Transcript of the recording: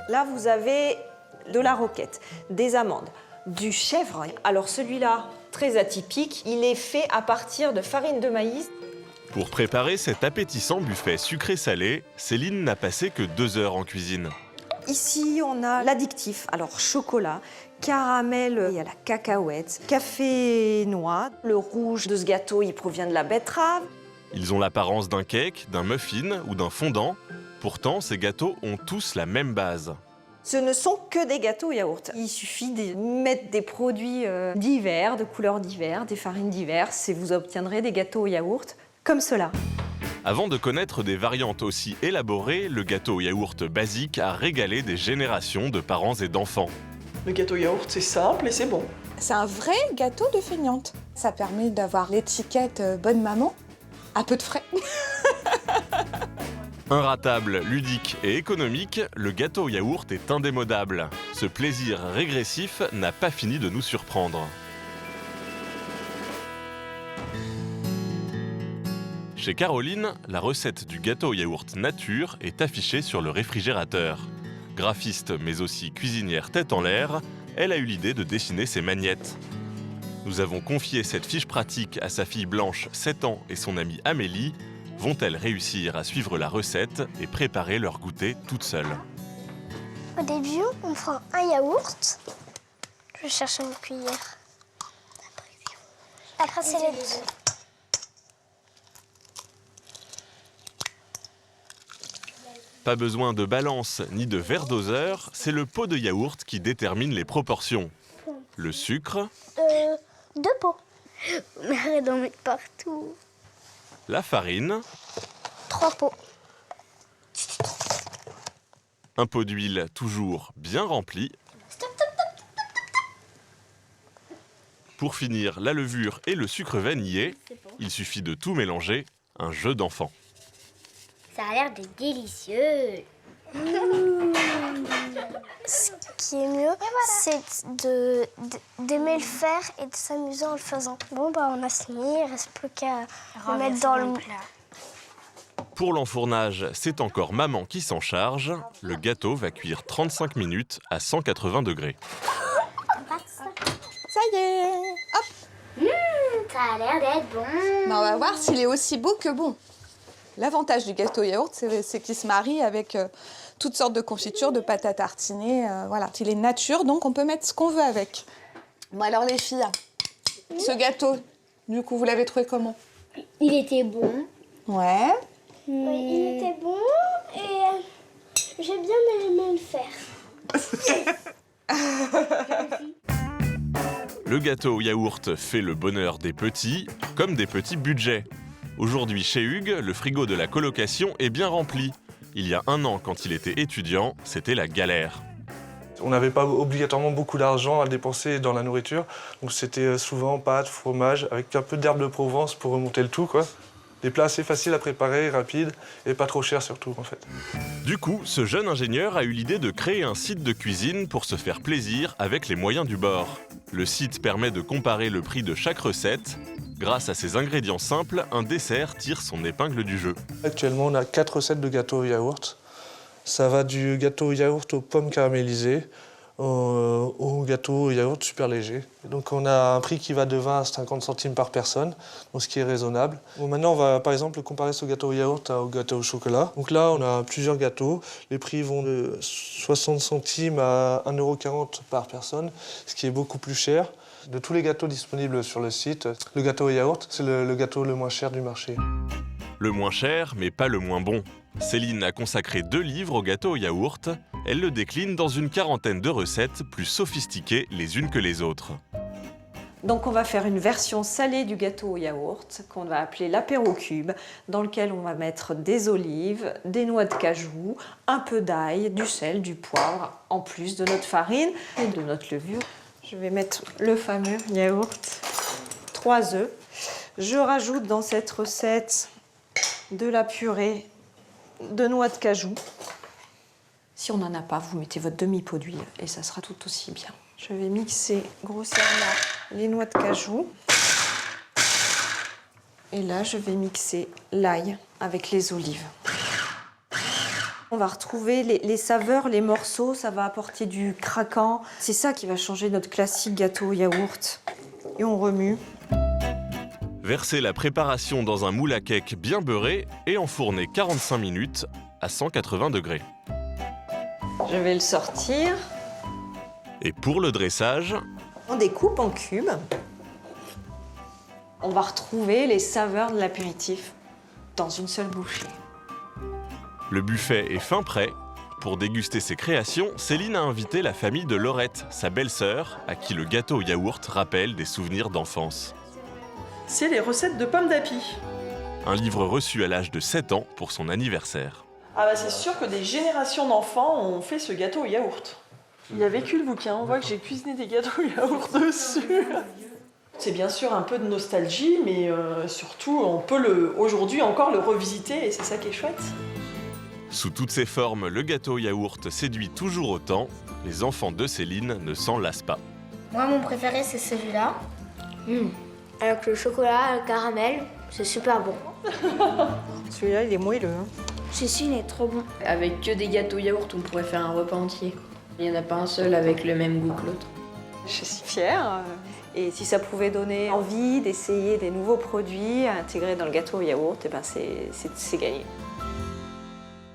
Là, vous avez de la roquette, des amandes, du chèvre. Alors celui-là, très atypique, il est fait à partir de farine de maïs. Pour préparer cet appétissant buffet sucré-salé, Céline n'a passé que 2 heures en cuisine. Ici, on a l'addictif, alors chocolat, caramel, il y a la cacahuète, café noix. Le rouge de ce gâteau, il provient de la betterave. Ils ont l'apparence d'un cake, d'un muffin ou d'un fondant. Pourtant, ces gâteaux ont tous la même base. Ce ne sont que des gâteaux au yaourt. Il suffit de mettre des produits divers, de couleurs diverses, des farines diverses, et vous obtiendrez des gâteaux au yaourt comme cela. Avant de connaître des variantes aussi élaborées, le gâteau au yaourt basique a régalé des générations de parents et d'enfants. Le gâteau yaourt, c'est simple et c'est bon. C'est un vrai gâteau de feignante. Ça permet d'avoir l'étiquette bonne maman, à peu de frais. Inratable, ludique et économique, le gâteau au yaourt est indémodable. Ce plaisir régressif n'a pas fini de nous surprendre. Chez Caroline, la recette du gâteau au yaourt nature est affichée sur le réfrigérateur. Graphiste mais aussi cuisinière tête en l'air, elle a eu l'idée de dessiner ses magnettes. Nous avons confié cette fiche pratique à sa fille Blanche, 7 ans, et son amie Amélie. Vont-elles réussir à suivre la recette et préparer leur goûter toutes seules? Au début, on prend un yaourt. Je cherche une cuillère. Après, c'est les deux. Pas besoin de balance ni de verre doseur, c'est le pot de yaourt qui détermine les proportions. Le sucre, 2 pots. Mais arrête d'en mettre partout. la farine, 3 pots. un pot d'huile toujours bien rempli. Pour finir, la levure et le sucre vanillé. Il suffit de tout mélanger, un jeu d'enfant. Ça a l'air de délicieux. Ce qui est mieux, c'est d'aimer le faire et de s'amuser en le faisant. Bon, bah on a fini, il ne reste plus qu'à le mettre dans le plat. Pour l'enfournage, c'est encore maman qui s'en charge. Le gâteau va cuire 35 minutes à 180 degrés. Ça y est, hop. Ça a l'air d'être bon. Ben, on va voir s'il est aussi beau que bon. L'avantage du gâteau yaourt, c'est qu'il se marie avec toutes sortes de confitures, de pâte à tartiner. Voilà, il est nature, donc on peut mettre ce qu'on veut avec. Bon alors les filles, ce gâteau, du coup, vous l'avez trouvé comment? Il était bon. Ouais. Oui, il était bon et j'ai bien aimé le faire. Le gâteau au yaourt fait le bonheur des petits, comme des petits budgets. Aujourd'hui, chez Hugues, le frigo de la colocation est bien rempli. Il y a 1 an, quand il était étudiant, c'était la galère. On n'avait pas obligatoirement beaucoup d'argent à dépenser dans la nourriture, donc c'était souvent pâtes, fromage, avec un peu d'herbe de Provence pour remonter le tout, quoi. Des plats assez faciles à préparer, rapides, et pas trop chers surtout, en fait. Du coup, ce jeune ingénieur a eu l'idée de créer un site de cuisine pour se faire plaisir avec les moyens du bord. Le site permet de comparer le prix de chaque recette. Grâce à ces ingrédients simples, un dessert tire son épingle du jeu. Actuellement, on a 4 recettes de gâteau au yaourt. Ça va du gâteau au yaourt aux pommes caramélisées, au gâteau au yaourt super léger. Donc on a un prix qui va de 20 à 50 centimes par personne, donc ce qui est raisonnable. Bon, maintenant, on va par exemple comparer ce gâteau au yaourt au gâteau au chocolat. Donc là, on a plusieurs gâteaux. Les prix vont de 60 centimes à 1,40 € par personne, ce qui est beaucoup plus cher. De tous les gâteaux disponibles sur le site, le gâteau au yaourt, c'est le gâteau le moins cher du marché. Le moins cher, mais pas le moins bon. Céline a consacré 2 livres au gâteau au yaourt. Elle le décline dans une quarantaine de recettes plus sophistiquées les unes que les autres. Donc on va faire une version salée du gâteau au yaourt qu'on va appeler l'apéro cube, dans lequel on va mettre des olives, des noix de cajou, un peu d'ail, du sel, du poivre, en plus de notre farine et de notre levure. Je vais mettre le fameux yaourt, 3 œufs. Je rajoute dans cette recette de la purée de noix de cajou. Si on n'en a pas, vous mettez votre demi-pot d'huile et ça sera tout aussi bien. Je vais mixer grossièrement les noix de cajou. Et là, je vais mixer l'ail avec les olives. On va retrouver les saveurs, les morceaux, ça va apporter du craquant. C'est ça qui va changer notre classique gâteau au yaourt. Et on remue. Versez la préparation dans un moule à cake bien beurré et enfournez 45 minutes à 180 degrés. Je vais le sortir. Et pour le dressage, On découpe en cubes. On va retrouver les saveurs de l'apéritif dans une seule bouchée. le buffet est fin prêt. Pour déguster ses créations, Céline a invité la famille de Laurette, sa belle-sœur, à qui le gâteau au yaourt rappelle des souvenirs d'enfance. C'est les recettes de pommes d'api. Un livre reçu à l'âge de 7 ans pour son anniversaire. Ah bah c'est sûr que des générations d'enfants ont fait ce gâteau au yaourt. Il a vécu le bouquin, on voit que j'ai cuisiné des gâteaux au yaourt dessus. C'est bien sûr un peu de nostalgie, mais surtout on peut aujourd'hui encore le revisiter et c'est ça qui est chouette. Sous toutes ses formes, le gâteau au yaourt séduit toujours autant. Les enfants de Céline ne s'en lassent pas. Moi, mon préféré, c'est celui-là. Avec le chocolat, le caramel, c'est super bon. Celui-là, il est moelleux. Celui-ci, il est trop bon. Avec que des gâteaux yaourt, on pourrait faire un repas entier. Il n'y en a pas un seul avec le même goût que l'autre. Je suis fière. Et si ça pouvait donner envie d'essayer des nouveaux produits à intégrer dans le gâteau au yaourt, eh ben c'est gagné.